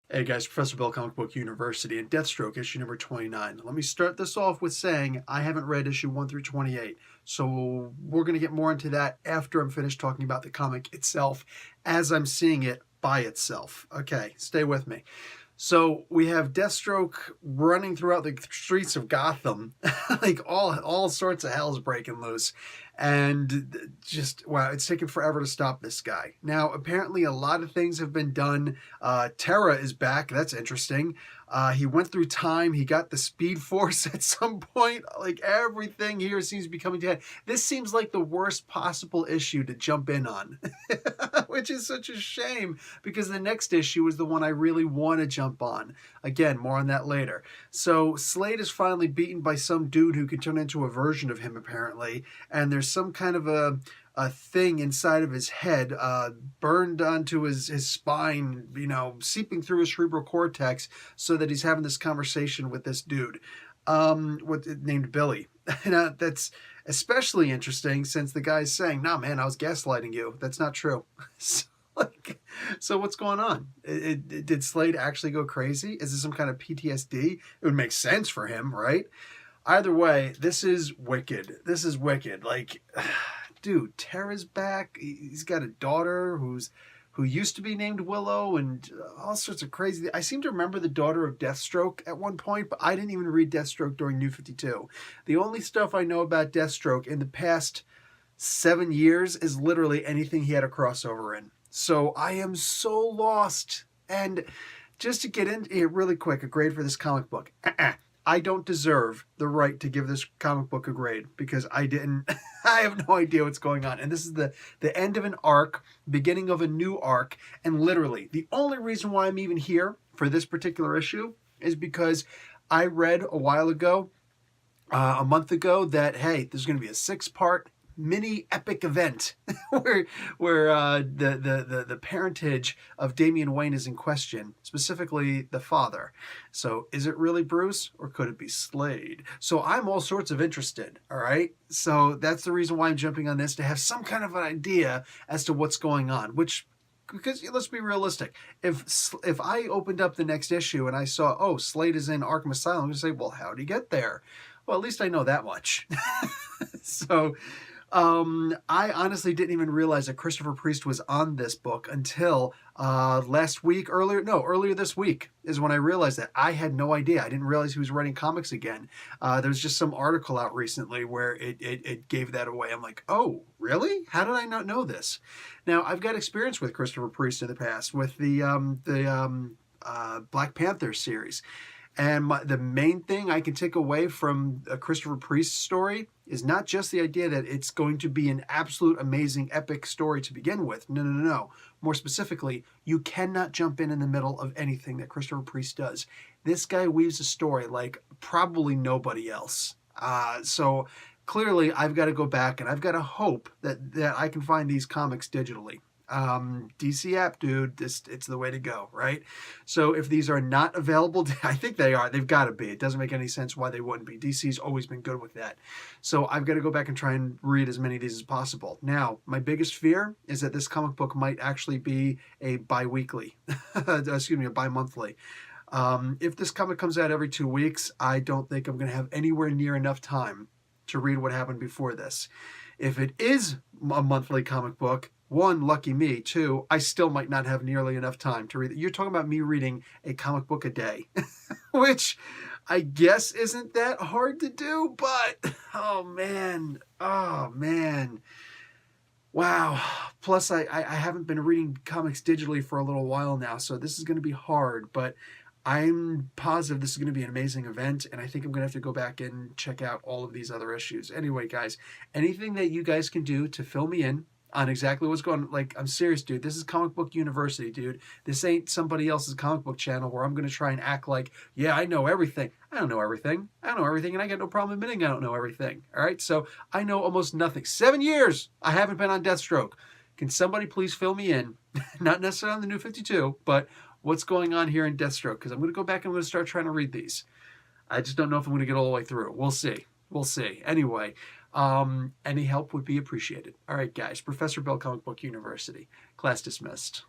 Hey guys, Professor Bill, Comic Book University, and Deathstroke, issue number 29. Let me start this off with saying I haven't read issue 1 through 28, so we're going to get more into that after I'm finished talking about the comic itself as I'm seeing it by itself. Okay, stay with me. So we have Deathstroke running throughout the streets of Gotham, like all sorts of hell's breaking loose, and just wow, it's taken forever to stop this guy. Now apparently a lot of things have been done. Terra is back. That's interesting. He went through time. He got the Speed Force at some point. Like everything here seems to be coming to head. This seems like the worst possible issue to jump in on, which is such a shame because the next issue is the one I really want to jump on. Again, more on that later. So Slade is finally beaten by some dude who can turn into a version of him apparently, and there's some kind of a thing inside of his head, burned onto his spine, seeping through his cerebral cortex, so that he's having this conversation with this dude, named Billy. And that's especially interesting since the guy's saying, "Nah, man, I was gaslighting you. That's not true." So what's going on? Did Slade actually go crazy? Is this some kind of PTSD? It would make sense for him, right? Either way, this is wicked. This is wicked. Like, dude, Terra's back. He's got a daughter who used to be named Willow and all sorts of crazy. I seem to remember the daughter of Deathstroke at one point, but I didn't even read Deathstroke during New 52. The only stuff I know about Deathstroke in the past 7 years is literally anything he had a crossover in. So I am so lost. And just to get into it really quick, a grade for this comic book. I don't deserve the right to give this comic book a grade because I didn't. I have no idea what's going on. And this is the end of an arc, beginning of a new arc. And literally, the only reason why I'm even here for this particular issue is because I read a while ago, a month ago, that, hey, there's going to be a 6-part mini epic event where the parentage of Damian Wayne is in question, specifically the father. So is it really Bruce or could it be Slade? So I'm all sorts of interested, all right? So that's the reason why I'm jumping on this, to have some kind of an idea as to what's going on, because let's be realistic. If I opened up the next issue and I saw, oh, Slade is in Arkham Asylum, I'm going to say, well, how'd he get there? Well, at least I know that much. So I honestly didn't even realize that Christopher Priest was on this book until earlier this week is when I realized that. I had no idea. I didn't realize he was writing comics again. There was just some article out recently where it gave that away. I'm like, oh, really? How did I not know this? Now, I've got experience with Christopher Priest in the past with the Black Panther series. And the main thing I can take away from a Christopher Priest story is not just the idea that it's going to be an absolute amazing epic story to begin with. No. More specifically, you cannot jump in the middle of anything that Christopher Priest does. This guy weaves a story like probably nobody else. So clearly I've got to go back and I've got to hope that I can find these comics digitally. DC app, dude, it's the way to go, right? So if these are not available, I think they are. They've got to be. It doesn't make any sense why they wouldn't be. DC's always been good with that. So I've got to go back and try and read as many of these as possible. Now, my biggest fear is that this comic book might actually be a bi-weekly, a bi-monthly. If this comic comes out every 2 weeks, I don't think I'm going to have anywhere near enough time to read what happened before this. If it is a monthly comic book, 1, lucky me. 2, I still might not have nearly enough time to read it. You're talking about me reading a comic book a day, which I guess isn't that hard to do, but oh man. Wow. Plus, I haven't been reading comics digitally for a little while now, so this is going to be hard, but I'm positive this is going to be an amazing event, and I think I'm going to have to go back and check out all of these other issues. Anyway, guys, anything that you guys can do to fill me in on exactly what's going on. Like, I'm serious, dude. This is Comic Book University, dude. This ain't somebody else's comic book channel where I'm going to try and act like, yeah, I know everything. I don't know everything. I don't know everything, and I got no problem admitting I don't know everything. All right? So I know almost nothing. 7 years I haven't been on Deathstroke. Can somebody please fill me in? Not necessarily on the New 52, but what's going on here in Deathstroke? Because I'm going to go back and I'm going to start trying to read these. I just don't know if I'm going to get all the way through. We'll see. We'll see. Anyway, any help would be appreciated. All right, guys. Professor Bell, Comic Book University. Class dismissed.